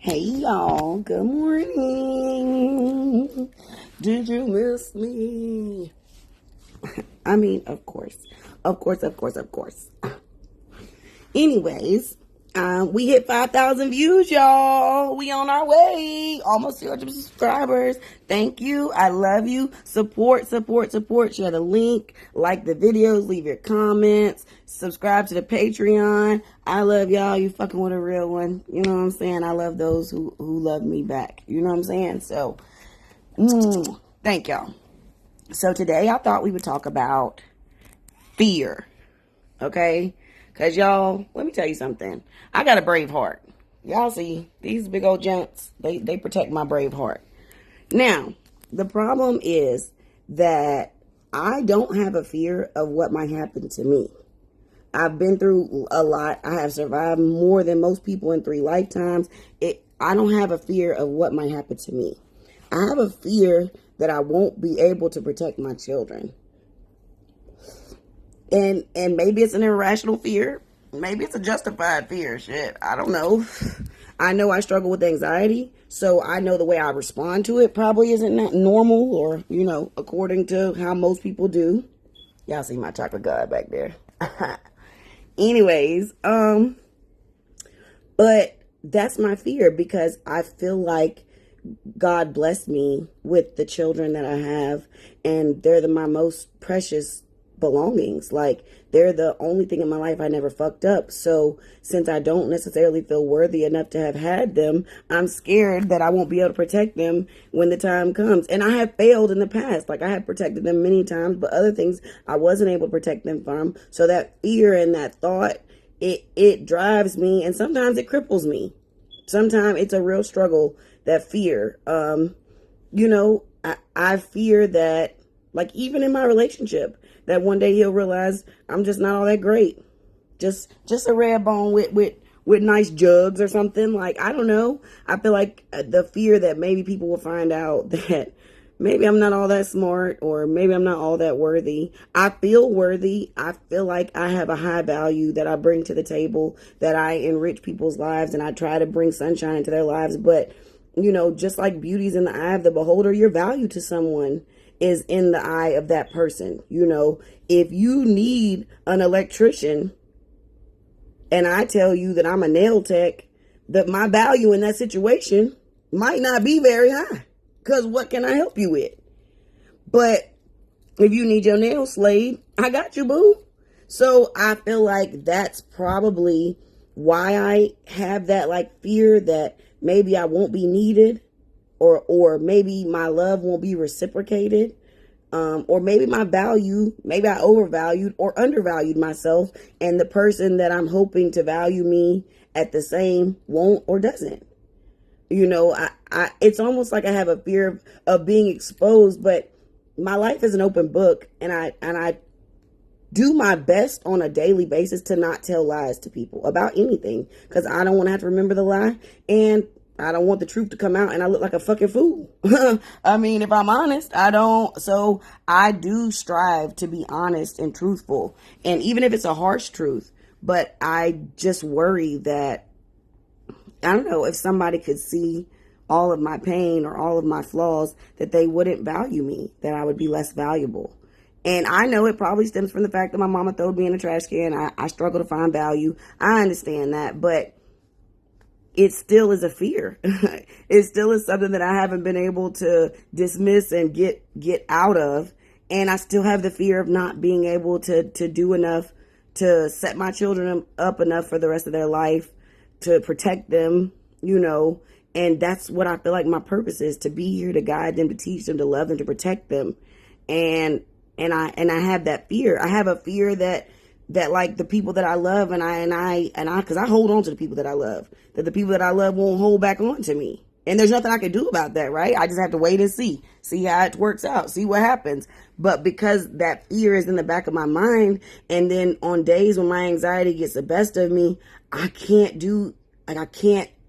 Hey y'all, good morning. Did you miss me? I mean, of course. Of course, of course, of course. Anyways, we hit 5,000 views, y'all. We on our way. Almost 200 subscribers. Thank you. I love you. Support, support, support. Share the link. Like the videos. Leave your comments. Subscribe to the Patreon. I love y'all. You fucking with a real one. You know what I'm saying? I love those who love me back. You know what I'm saying? So, thank y'all. So today I thought we would talk about fear. Okay? Because y'all, let me tell you something. I got a brave heart. Y'all see, these big old gents, they protect my brave heart. Now, the problem is that I don't have a fear of what might happen to me. I've been through a lot. I have survived more than most people in 3 lifetimes. I don't have a fear of what might happen to me. I have a fear that I won't be able to protect my children. And maybe it's an irrational fear. Maybe it's a justified fear. Shit, I don't know. I know I struggle with anxiety, so I know the way I respond to it probably isn't that normal or, according to how most people do. Y'all see my chocolate god back there. Anyways, but that's my fear because I feel like God blessed me with the children that I have, and they're my most precious belongings. Like, they're the only thing in my life I never fucked up. So since I don't necessarily feel worthy enough to have had them, I'm scared that I won't be able to protect them when the time comes. And I have failed in the past. Like, I have protected them many times, but other things I wasn't able to protect them from. So that fear and that thought, it drives me, and sometimes it cripples me. Sometimes it's a real struggle, that fear. I fear that, like, even in my relationship, that one day he'll realize I'm just not all that great. Just a red bone with nice jugs or something. Like, I don't know. I feel like the fear that maybe people will find out that maybe I'm not all that smart, or maybe I'm not all that worthy. I feel worthy. I feel like I have a high value that I bring to the table, that I enrich people's lives, and I try to bring sunshine into their lives. But, just like beauty's in the eye of the beholder, your value to someone is in the eye of that person. If you need an electrician and I tell you that I'm a nail tech, that my value in that situation might not be very high, because what can I help you with? But if you need your nails slayed, I got you, boo. So I feel like that's probably why I have that, like, fear that maybe I won't be needed, or maybe my love won't be reciprocated, or maybe my value, maybe I overvalued or undervalued myself, and the person that I'm hoping to value me at the same won't or doesn't. It's almost like I have a fear of being exposed, but my life is an open book, and I do my best on a daily basis to not tell lies to people about anything, because I don't want to have to remember the lie, and I don't want the truth to come out and I look like a fucking fool. I mean, if I'm honest, I don't. So I do strive to be honest and truthful. And even if it's a harsh truth, but I just worry that, I don't know, if somebody could see all of my pain or all of my flaws, that they wouldn't value me, that I would be less valuable. And I know it probably stems from the fact that my mama threw me in a trash can. I struggle to find value. I understand that, but it still is a fear. It still is something that I haven't been able to dismiss and get out of. And I still have the fear of not being able to do enough to set my children up enough for the rest of their life, to protect them, and that's what I feel like my purpose is, to be here, to guide them, to teach them, to love them, to protect them. And I have that fear. I have a fear that like the people that I love, and because I hold on to the people that I love, that the people that I love won't hold back on to me. And there's nothing I can do about that, right? I just have to wait and see how it works out, see what happens. But because that fear is in the back of my mind, and then on days when my anxiety gets the best of me, I can't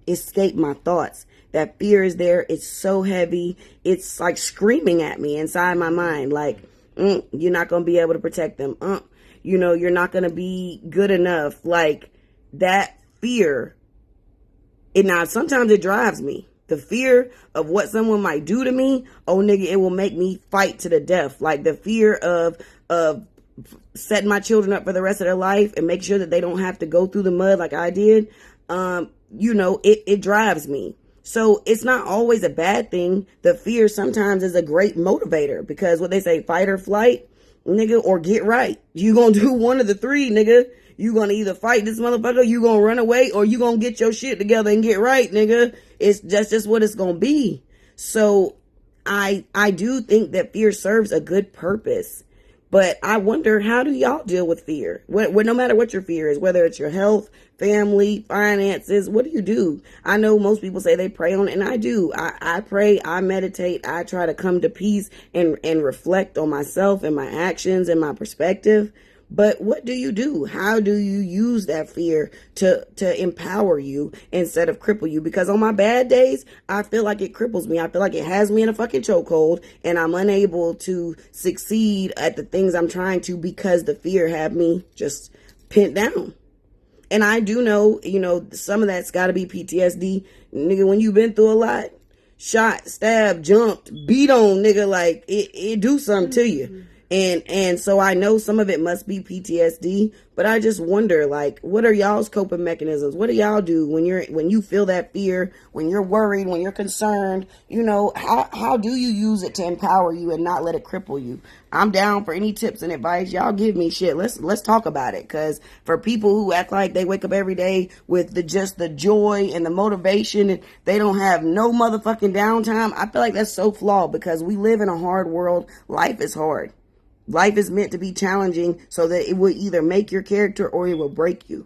escape my thoughts. That fear is there. It's so heavy. It's like screaming at me inside my mind, like, you're not going to be able to protect them. You're not going to be good enough. Like, that fear And now sometimes it drives me. The fear of what someone might do to me, oh nigga, it will make me fight to the death. Like the fear of setting my children up for the rest of their life and make sure that they don't have to go through the mud like I did. It drives me. So it's not always a bad thing. The fear sometimes is a great motivator, because what they say, fight or flight, nigga, or get right. You gonna do one of the three, nigga. You gonna either fight this motherfucker, you gonna run away, or you gonna get your shit together and get right, nigga. That's just what it's gonna be. So I do think that fear serves a good purpose. But I wonder, how do y'all deal with fear? No matter what your fear is, whether it's your health, family, finances, what do you do? I know most people say they pray on it, and I do. I pray, I meditate, I try to come to peace and reflect on myself and my actions and my perspective. But what do you do? How do you use that fear to empower you instead of cripple you? Because on my bad days, I feel like it cripples me. I feel like it has me in a fucking chokehold, and I'm unable to succeed at the things I'm trying to because the fear had me just pinned down. And I do know, some of that's got to be PTSD. Nigga, when you've been through a lot, shot, stabbed, jumped, beat on, nigga, like it do something to you. And so I know some of it must be PTSD, but I just wonder, like, what are y'all's coping mechanisms? What do y'all do when you feel that fear, when you're worried, when you're concerned? How do you use it to empower you and not let it cripple you? I'm down for any tips and advice. Y'all give me shit. Let's talk about it. Cause for people who act like they wake up every day with the joy and the motivation, and they don't have no motherfucking downtime, I feel like that's so flawed, because we live in a hard world. Life is hard. Life is meant to be challenging so that it will either make your character or it will break you.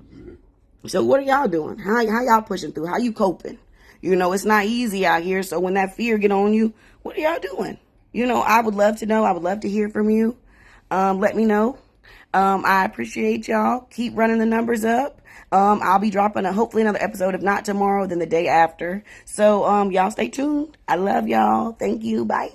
So what are y'all doing? How y'all pushing through? How you coping? It's not easy out here. So when that fear get on you, what are y'all doing? I would love to know. I would love to hear from you. Let me know. I appreciate y'all. Keep running the numbers up. I'll be dropping hopefully another episode, if not tomorrow, then the day after. So y'all stay tuned. I love y'all. Thank you. Bye.